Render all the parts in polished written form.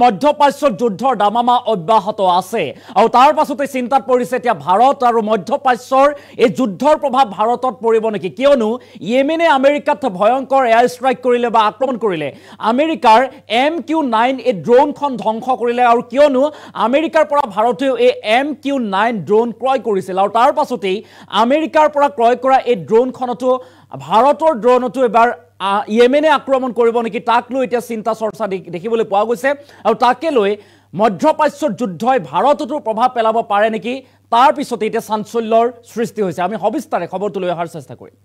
মধ্যপ্ৰাচ্যৰ যুদ্ধৰ দামামা অব্যাহত আছে আৰু তাৰ পাছতে চিন্তাত পৰিছে এতিয়া ভাৰত আৰু মধ্যপ্ৰাচ্যৰ এই যুদ্ধৰ প্ৰভাৱ ভাৰতত পৰিব নেকি কিয়নো ইয়েমেনে আমেৰিকাত ভয়ংকৰ এয়াৰ ষ্ট্ৰাইক কৰিলে বা আক্ৰমণ কৰিলে আমেৰিকাৰ MQ-9 এই ড্ৰোনখন ধ্বংস কৰিলে আৰু কিয়নো আমেৰিকাৰ পৰা ভাৰতে এই MQ-9 ড্ৰোন ক্ৰয় কৰিছিল আৰু তাৰ পাছতে আমেৰিকাৰ পৰা ক্ৰয় কৰা এই ড্ৰোনখনটো ভাৰতৰ ড্ৰোনটো এবাৰ ইয়েমেনে আক্ৰমণ কৰিব নেকি তাক লৈ এতিয়া চিন্তা চৰ্চা দেখিবলৈ পোৱা গৈছে আৰু তাকে লৈ মধ্যপ্ৰাচ্যৰ যুদ্ধই ভাৰততো প্ৰভাৱ পেলাব পাৰে নেকি তাৰ পিছতে এতিয়া চাঞ্চল্যৰ সৃষ্টি হৈছে আমি সবিস্তাৰে খবৰটো লৈ অহাৰ চেষ্টা কৰিম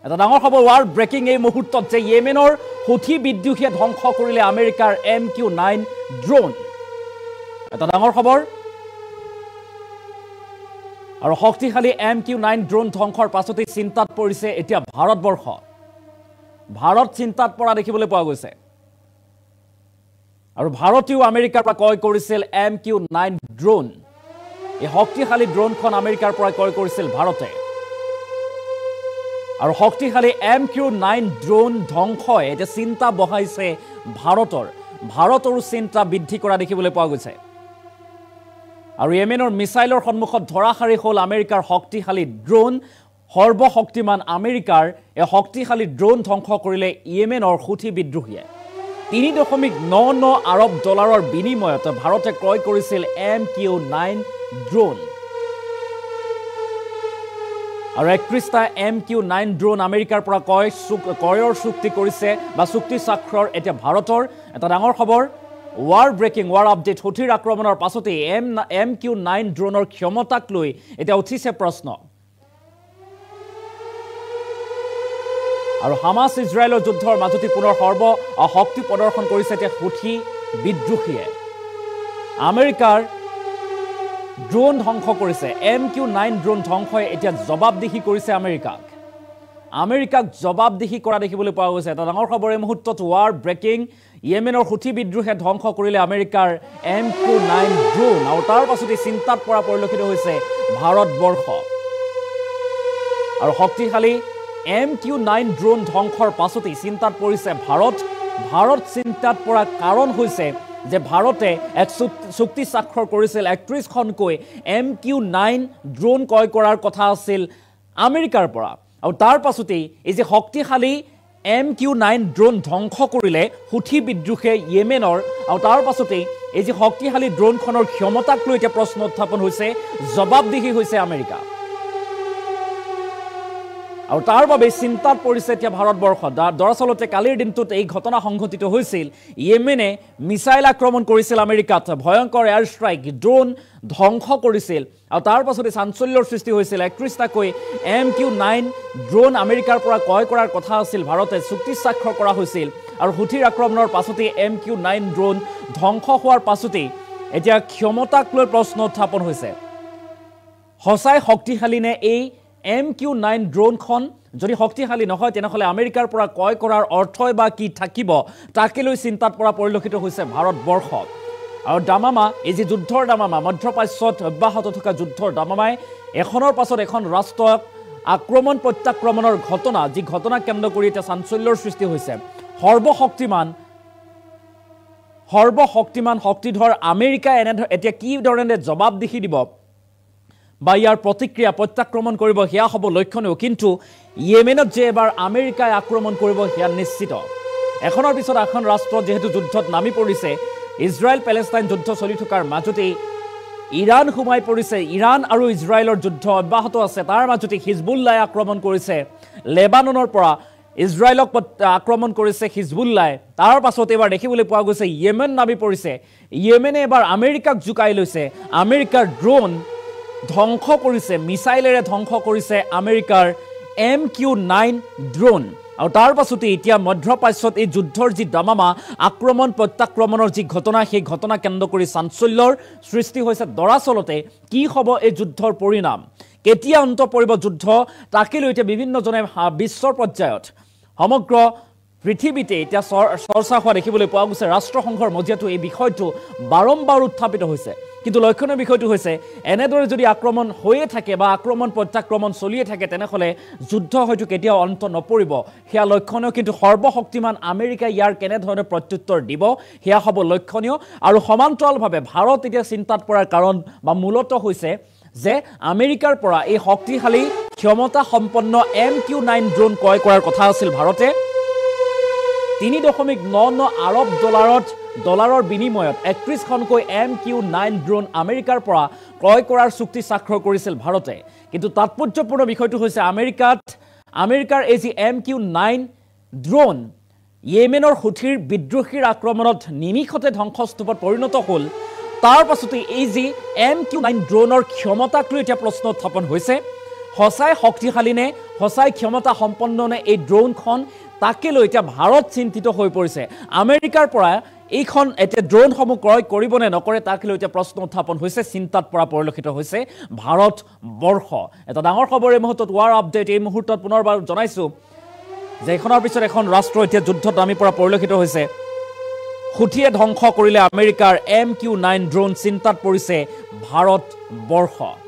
এটা ডাঙৰ খবৰ ৱাৰ্ল্ড ব্ৰেকিং এই মুহূৰ্তত যে ইয়েমেনৰ হুথি বিদ্ৰোহীয়ে ধ্বংস কৰিলে আমেৰিকাৰ MQ-9 ড্ৰোন এটা ডাঙৰ খবৰ আৰু শক্তিশালী MQ-9 ড্ৰোন ধ্বংসৰ পাছতে চিন্তাত পৰিছে এতিয়া ভাৰতবৰ্ষ ভাৰত চিন্তাত পৰা দেখিবলৈ পোৱা গৈছে আৰু ভাৰতীয় আমেৰিকাৰ পৰা ক্ৰয় কৰিছিল MQ-9 ড্ৰোন এই শক্তিশালী ড্ৰোনখন আমেৰিকাৰ পৰা ক্ৰয় কৰিছিল ভাৰতে আৰু শক্তিশালী MQ-9 ড্ৰোন ধ্বংসই এতিয়া চিন্তা বহাইছে ভাৰতৰো চিন্তা বৃদ্ধি কৰা দেখিবলৈ পোৱা গৈছে আৰু ইয়েমেনৰ মিছাইলৰ সন্মুখত ধৰাশাৰী হ'ল আমেৰিকাৰ শক্তিশালী ড্ৰোন সৰ্বশক্তিমান আমেৰিকাৰ এই শক্তিশালী ড্ৰোন ধ্বংস কৰিলে ইয়েমেনৰ হুথি বিদ্ৰোহীয়ে 3.99 আৰব ডলাৰৰ বিনিময়ত ভাৰতে ক্ৰয় কৰিছিল MQ-9 ড্ৰোন আৰু 31টা MQ-9 ড্ৰোন আমেৰিকাৰ পৰা ক্ৰয়ৰ চুক্তি কৰিছে বা চুক্তি স্বাক্ষৰ এতিয়া ভাৰতৰ এটা ডাঙৰ খবৰ ৱাৰ ব্ৰেকিং ৱাৰ আপডেট হুথিৰ আক্ৰমণৰ পাছতে MQ-9 ড্ৰোনৰ ক্ষমতাক লৈ এতিয়া উঠিছে প্ৰশ্ন আৰু হামাস ইজৰাইলৰ যুদ্ধৰ মাজতে পুনৰ শক্তি প্ৰদৰ্শন কৰিছে এতিয়া হুথি বিদ্ৰোহীয়ে আমেৰিকাৰ ড্ৰোন ধ্বংস কৰিছে MQ-9 ড্ৰোন ধ্বংসই এতিয়া জবাবদিহি কৰিছে আমেৰিকাক জবাবদিহি কৰা দেখিবলৈ পোৱা গৈছে এটা ডাঙৰ খবৰ এই মুহূৰ্তত ৱাৰ ব্ৰেকিং ইয়েমেনৰ হুথি বিদ্ৰোহে ধ্বংস কৰিলে আমেৰিকাৰ MQ-9 ড্ৰোন আৰু তাৰ পাছতে চিন্তাত পৰা পৰিলক্ষিত হৈছে ভাৰতবৰ্ষ আৰু শক্তিশালী MQ-9 ড্ৰোন ধ্বংসৰ পাছতে চিন্তাত পৰিছে ভাৰত চিন্তাত পৰা কাৰণ হৈছে যে ভাৰতে এক চুক্তি স্বাক্ষৰ কৰিছিল 31খনকৈ MQ-9 ড্ৰোন ক্ৰয় কৰাৰ কথা আছিল আমেৰিকাৰ পৰা আৰু তাৰ পাছতে এই যে শক্তিশালী MQ-9 ড্ৰোন ধ্বংস কৰিলে হুথি বিদ্ৰোহে ইয়েমেনৰ আৰু তাৰ পাছতে এই যে শক্তিশালী ড্ৰোনখনৰ ক্ষমতাক লৈ এতিয়া প্ৰশ্ন উত্থাপন হৈছে জবাবদিহি হৈছে আমেৰিকা আৰু তাৰ বাবে চিন্তাত পৰিছে এতিয়া ভাৰতবৰ্ষ দৰাচলতে কালিৰ দিনটোত এই ঘটনা সংঘটিত হৈছিল ইয়েমেনে মিছাইল আক্ৰমণ কৰিছিল আমেৰিকাত ভয়ংকৰ এয়াৰ ষ্ট্ৰাইক ড্ৰোন ধ্বংস কৰিছিল আৰু তাৰ পাছতে চাঞ্চল্যৰ সৃষ্টি হৈছিল 31টাকৈ MQ-9 ড্ৰোন আমেৰিকাৰ পৰা ক্ৰয় কৰাৰ কথা আছিল ভাৰতে চুক্তি স্বাক্ষৰ কৰা হৈছিল আৰু হুথিৰ আক্ৰমণৰ পাছতে MQ-9 ড্ৰোন ধ্বংস হোৱাৰ পাছতে এতিয়া ক্ষমতাক লৈ প্ৰশ্ন উত্থাপন হৈছে সঁচাই শক্তিশালী নে এই MQ-9 ড্ৰোনখন যদি শক্তিশালী নহয় তেনেহলে আমেৰিকাৰ পৰা ক্ৰয় কৰাৰ অৰ্থই বা কি থাকিব তাকে লৈ চিন্তাত পৰা পৰিলক্ষিত হৈছে ভাৰতবৰ্ষ আৰু দামামা এই যে যুদ্ধৰ দামামা মধ্যপ্ৰাচ্যত অব্যাহত থকা যুদ্ধৰ দামামাই এখনৰ পাছত এখন ৰাষ্ট্ৰক আক্ৰমণ প্ৰত্যাক্ৰমণৰ ঘটনা যি ঘটনা কেন্দ্ৰ কৰি এতিয়া চাঞ্চল্যৰ সৃষ্টি হৈছে সৰ্বশক্তিমান শক্তিধৰ আমেৰিকাই এতিয়া কি ধৰণে জবাবদিহি দিব বা ইয়াৰ প্ৰতিক্ৰিয়া প্ৰত্যাক্ৰমণ কৰিব হিয়া হ'ব লক্ষণীয় কিন্তু ইয়েমেনত যে এবাৰ আমেৰিকাই আক্ৰমণ কৰিব হিয়া নিশ্চিত এখনৰ পিছত এখন ৰাষ্ট্ৰ যেহেতু যুদ্ধত নামি পৰিছে ইজৰাইল পেলেষ্টাইন যুদ্ধ চলি থকাৰ মাজতে ইৰাণ সোমাই পৰিছে ইৰাণ আৰু ইজৰাইলৰ যুদ্ধ অব্যাহত আছে তাৰ মাজতে হিজবুল্লাহ আক্ৰমণ কৰিছে লেবাননৰ পৰা ইজৰাইলক আক্ৰমণ কৰিছে হিজবুল্লাহ তাৰ পাছত এবাৰ দেখিবলৈ পোৱা গৈছে ইয়েমেন নামি পৰিছে ইয়েমেনে এবাৰ আমেৰিকাক জুকাই লৈছে আমেৰিকাৰ ড্ৰোন ধ্বংস কৰিছে মিছাইলেৰে ধ্বংস কৰিছে আমেৰিকাৰ MQ-9 ড্ৰোন আৰু তাৰ পাছতে এতিয়া মধ্যপ্ৰাচ্যত এই যুদ্ধৰ যি দামামা আক্ৰমণ প্ৰত্যাক্ৰমণৰ যি ঘটনা সেই ঘটনা কেন্দ্ৰ কৰি চাঞ্চল্যৰ সৃষ্টি হৈছে দৰাচলতে কি হ'ব এই যুদ্ধৰ পৰিণাম কেতিয়া অন্ত পৰিব যুদ্ধ তাকে লৈ এতিয়া বিভিন্নজনে বিশ্বৰ পৰ্যায়ত সমগ্ৰ পৃথিৱীতে এতিয়া চৰ্চা হোৱা দেখিবলৈ পোৱা গৈছে ৰাষ্ট্ৰসংঘৰ মজিয়াটো এই বিষয়টো বাৰম্বাৰ উত্থাপিত হৈছে কিন্তু লক্ষণীয় বিষয়টো হৈছে এনেদৰে যদি আক্ৰমণ হৈয়ে থাকে বা আক্ৰমণ প্ৰত্যাক্ৰমণ চলিয়ে থাকে তেনেহ'লে যুদ্ধ হয়তো কেতিয়াও অন্ত নপৰিব সেয়া লক্ষণীয় কিন্তু সৰ্বশক্তিমান আমেৰিকাই ইয়াৰ কেনেধৰণে প্ৰত্যুত্তৰ দিব সেয়া হ'ব লক্ষণীয় আৰু সমান্তৰালভাৱে ভাৰত এতিয়া চিন্তাত পৰাৰ কাৰণ বা মূলতঃ হৈছে যে আমেৰিকাৰ পৰা এই শক্তিশালী ক্ষমতা সম্পন্ন MQ-9 ড্ৰোন ক্ৰয় কৰাৰ কথা আছিল ভাৰতে 3.99 আৰব ডলাৰৰ বিনিময়ত 31খনকৈ MQ-9 ড্ৰোন আমেৰিকাৰ পৰা ক্ৰয় কৰাৰ চুক্তি স্বাক্ষৰ কৰিছিল ভাৰতে কিন্তু তাৎপৰ্যপূৰ্ণ বিষয়টো হৈছে আমেৰিকাৰ এই যি MQ-9 ড্ৰোন ইয়েমেনৰ হুথিৰ বিদ্ৰোহীৰ আক্ৰমণত নিমিষতে ধ্বংসস্তূপত পৰিণত হ'ল তাৰ পাছতে এই যি MQ-9 ড্ৰোনৰ ক্ষমতাক লৈ এতিয়া প্ৰশ্ন উত্থাপন হৈছে হসাই শক্তিশালী নে হসাই ক্ষমতা সম্পন্ন নে এই ড্ৰোনখন তাকে লৈ এতিয়া ভাৰত চিন্তিত হৈ পৰিছে আমেৰিকাৰ পৰা এইখন এতিয়া ড্ৰোনসমূহ ক্ৰয় কৰিব নে নকৰে তাকে লৈ এতিয়া প্ৰশ্ন উত্থাপন হৈছে চিন্তাত পৰা পৰিলক্ষিত হৈছে ভাৰত বৰ্ষ এটা ডাঙৰ খবৰ এই মুহূৰ্তত ৱাৰ আপডেট এই মুহূৰ্তত পুনৰবাৰ জনাইছো যে এখনৰ পিছত এখন ৰাষ্ট্ৰ এতিয়া যুদ্ধত নামি পৰা পৰিলক্ষিত হৈছে হুথিয়ে ধ্বংস কৰিলে আমেৰিকাৰ MQ-9 ড্ৰোন চিন্তাত পৰিছে ভাৰত বৰ্ষ